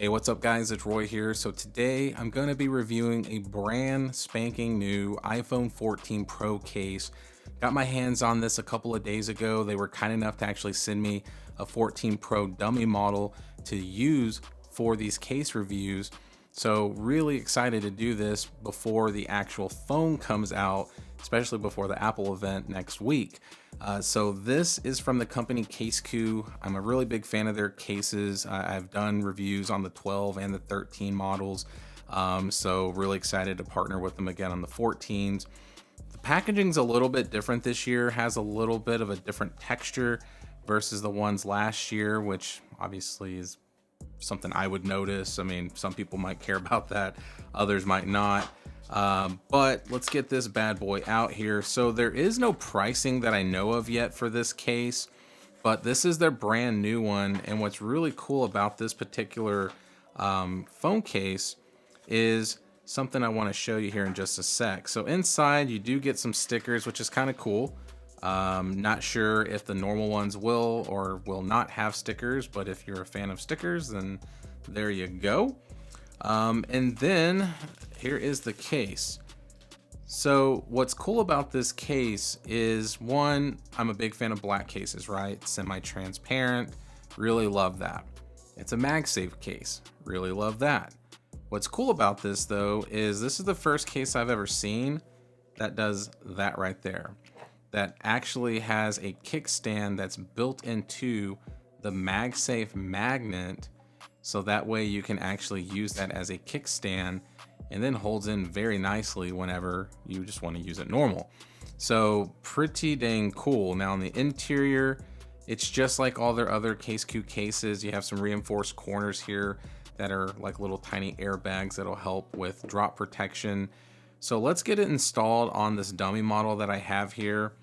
Hey, what's up guys? It's Roy here. So today I'm going to be reviewing a brand spanking new iPhone 14 Pro case. Got my hands on this a couple of days ago. They were kind enough to actually send me a 14 Pro dummy model to use for these case reviews. So really excited to do this before the actual phone comes out, especially before the Apple event next week. So this is from the company Casekoo. I'm a really big fan of their cases. I've done reviews on the 12 and the 13 models. So really excited to partner with them again on the 14s. The packaging's a little bit different this year, has a little bit of a different texture versus the ones last year, which obviously is something I would notice. I mean, some people might care about that, others might not. But let's get this bad boy out here. So there is no pricing that I know of yet for this case, but this is their brand new one. And what's really cool about this particular phone case is something I want to show you here in just a sec. So inside you do get some stickers, which is kind of cool. Not sure if the normal ones will or will not have stickers, but if you're a fan of stickers, then there you go. And then here is the case. So what's cool about this case is, one, I'm a big fan of black cases, right? Semi-transparent, really love that. It's a MagSafe case, really love that. What's cool about this though is this is the first case I've ever seen that does that right there. That actually has a kickstand that's built into the MagSafe magnet, so that way you can actually use that as a kickstand and then holds in very nicely whenever you just want to use it normal. So pretty dang cool. Now on the interior, it's just like all their other Casekoo cases. You have some reinforced corners here that are like little tiny airbags that'll help with drop protection. So let's get it installed on this dummy model that I have here,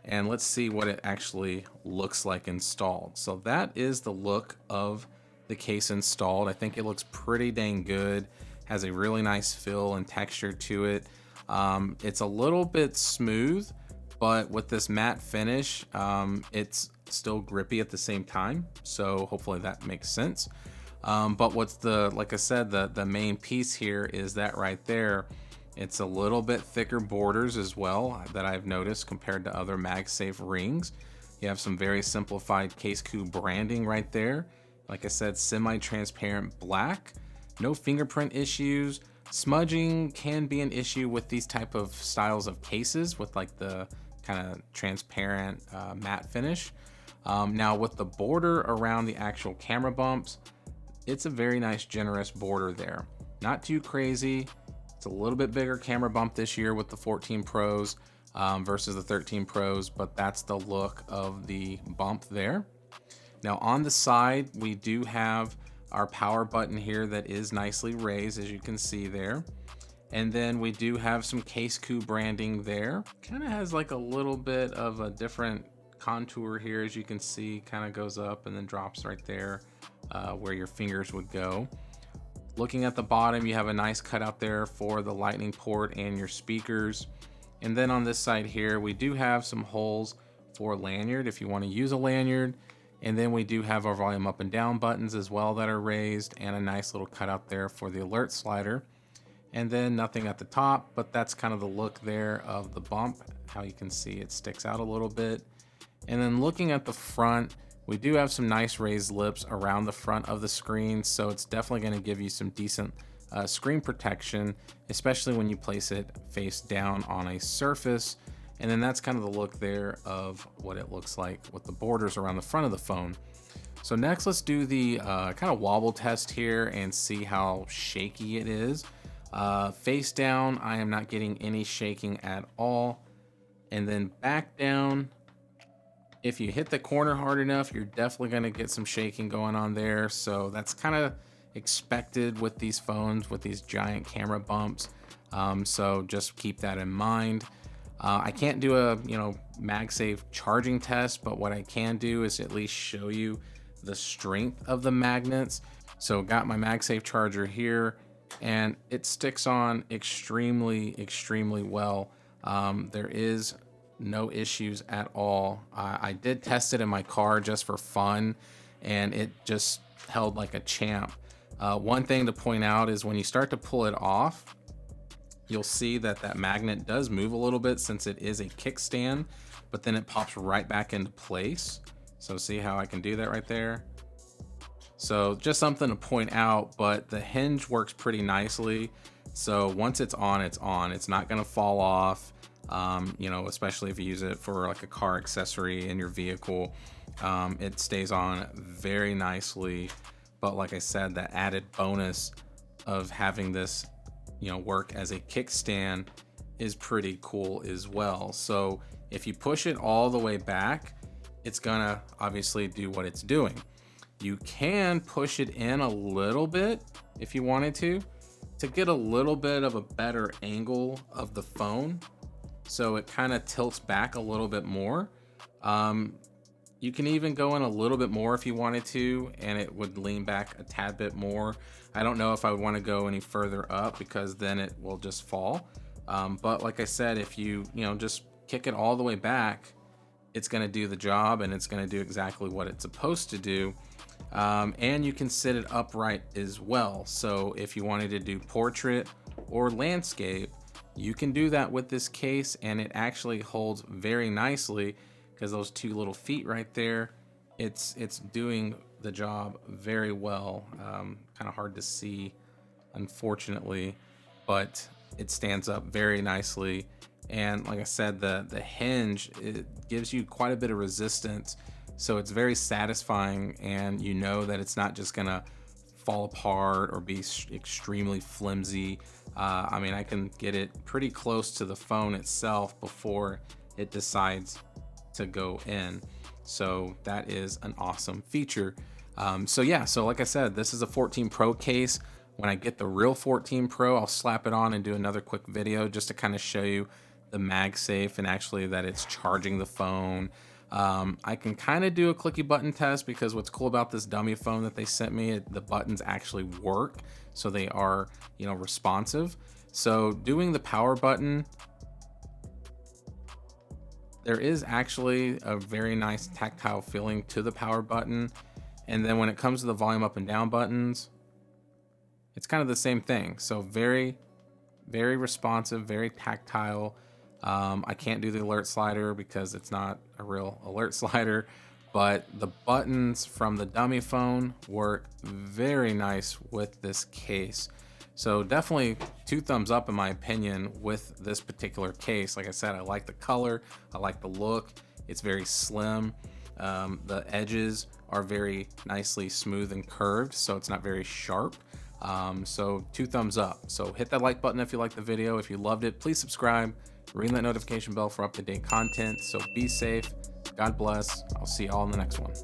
and let's see what it actually looks like installed. So that is the look of the case installed. I think it looks pretty dang good. Has a really nice feel and texture to it. It's a little bit smooth, but with this matte finish, it's still grippy at the same time. So hopefully that makes sense. But what's like I said, the main piece here is that right there. It's a little bit thicker borders as well that I've noticed compared to other MagSafe rings. You have some very simplified Casekoo branding right there. Like I said, semi-transparent black, no fingerprint issues. Smudging can be an issue with these type of styles of cases with like the kind of transparent matte finish. Now with the border around the actual camera bumps, it's a very nice generous border there. Not too crazy. It's a little bit bigger camera bump this year with the 14 Pros versus the 13 Pros, but that's the look of the bump there. Now on the side, we do have our power button here that is nicely raised, as you can see there. And then we do have some Casekoo branding there. Kind of has like a little bit of a different contour here, as you can see, kind of goes up and then drops right there where your fingers would go. Looking at the bottom, you have a nice cutout there for the lightning port and your speakers. And then on this side here, we do have some holes for lanyard if you want to use a lanyard. And then we do have our volume up and down buttons as well that are raised, and a nice little cutout there for the alert slider. And then nothing at the top, but that's kind of the look there of the bump. How you can see it sticks out a little bit. And then looking at the front, we do have some nice raised lips around the front of the screen, so it's definitely going to give you some decent screen protection, especially when you place it face down on a surface. And then that's kind of the look there of what it looks like with the borders around the front of the phone. So next, let's do the kind of wobble test here and see how shaky it is. Face down, I am not getting any shaking at all. And then back down, if you hit the corner hard enough, you're definitely going to get some shaking going on there. So that's kind of expected with these phones with these giant camera bumps. So just keep that in mind. I can't do a MagSafe charging test, but what I can do is at least show you the strength of the magnets. So got my MagSafe charger here, and it sticks on extremely well. There is no issues at all. I did test it in my car just for fun, and it just held like a champ. One thing to point out is when you start to pull it off, you'll see that that magnet does move a little bit since it is a kickstand, but then it pops right back into place. So see how I can do that right there? So just something to point out, but the hinge works pretty nicely. So once it's on, it's on. It's not gonna fall off, you know, especially if you use it for like a car accessory in your vehicle. It stays on very nicely. But like I said, the added bonus of having this, you know, work as a kickstand is pretty cool as well. So if you push it all the way back, it's gonna obviously do what it's doing. You can push it in a little bit if you wanted to get a little bit of a better angle of the phone. So it kind of tilts back a little bit more. You can even go in a little bit more if you wanted to, and it would lean back a tad bit more. I don't know if I would want to go any further up because then it will just fall. But like I said, if you just kick it all the way back, it's going to do the job and it's going to do exactly what it's supposed to do. And you can sit it upright as well. So if you wanted to do portrait or landscape, you can do that with this case, and it actually holds very nicely because those two little feet right there, it's doing the job very well. Kind of hard to see, unfortunately, but it stands up very nicely. And like I said, the hinge, it gives you quite a bit of resistance, so it's very satisfying, and you know that it's not just gonna fall apart or be extremely flimsy. I mean, I can get it pretty close to the phone itself before it decides to go in. So that is an awesome feature. So yeah, so like I said, this is a 14 Pro case. When I get the real 14 Pro, I'll slap it on and do another quick video just to kind of show you the MagSafe and actually that it's charging the phone. I can kind of do a clicky button test because what's cool about this dummy phone that they sent me, the buttons actually work, so they are, responsive. So doing the power button, there is actually a very nice tactile feeling to the power button. And then when it comes to the volume up and down buttons, it's kind of the same thing. So very, very responsive, very tactile. I can't do the alert slider because it's not a real alert slider, but the buttons from the dummy phone work very nice with this case. So definitely 2 thumbs up in my opinion with this particular case. Like I said, I like the color, I like the look. It's very slim. The edges are very nicely smooth and curved, so it's not very sharp. So 2 thumbs up. So hit that like button if you liked the video. If you loved it, please subscribe. Ring that notification bell for up-to-date content. So be safe. God bless. I'll see you all in the next one.